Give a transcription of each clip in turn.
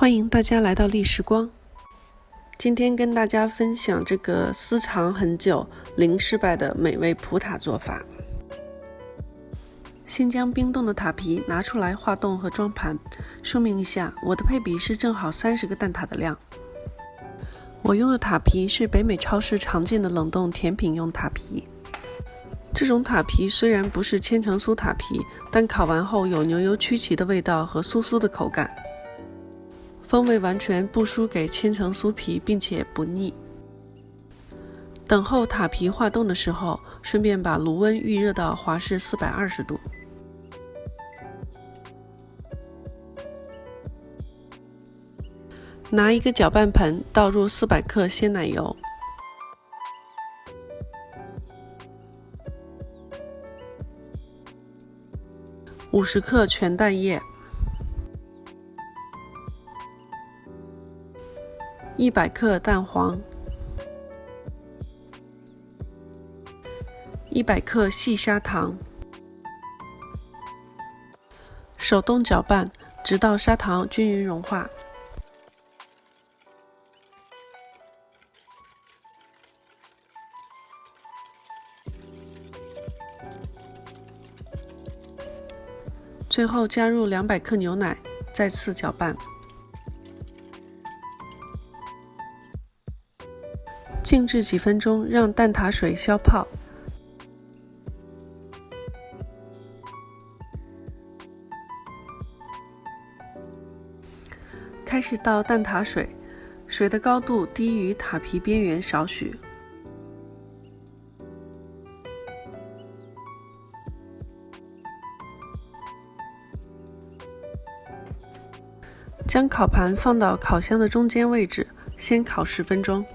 欢迎大家来到历时光。今天跟大家分享这个私藏很久零失败的美味葡塔做法。先将冰冻的塔皮拿出来化冻和装盘。说明一下，我的配比是正好30个蛋挞的量。我用的塔皮是北美超市常见的冷冻甜品用塔皮。这种塔皮虽然不是千层酥塔皮，但烤完后有牛油曲奇的味道和酥酥的口感，风味完全不输给千层酥皮，并且不腻。等候塔皮化冻的时候，顺便把炉温预热到华氏420度。拿一个搅拌盆，倒入400克鲜奶油、50克全蛋液、100克蛋黄、100克细砂糖，手动搅拌，直到砂糖均匀融化。最后加入200克牛奶，再次搅拌。静置几分钟，让蛋挞水消泡。开始倒蛋挞水，水的高度低于塔皮边缘少许。将烤盘放到烤箱的中间位置，先烤10分钟。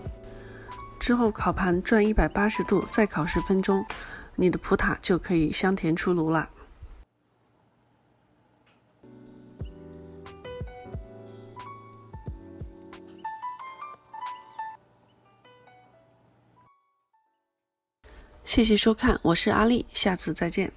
之后烤盘转180度，再烤10分钟，你的葡塔就可以香甜出炉了。谢谢收看，我是阿丽，下次再见。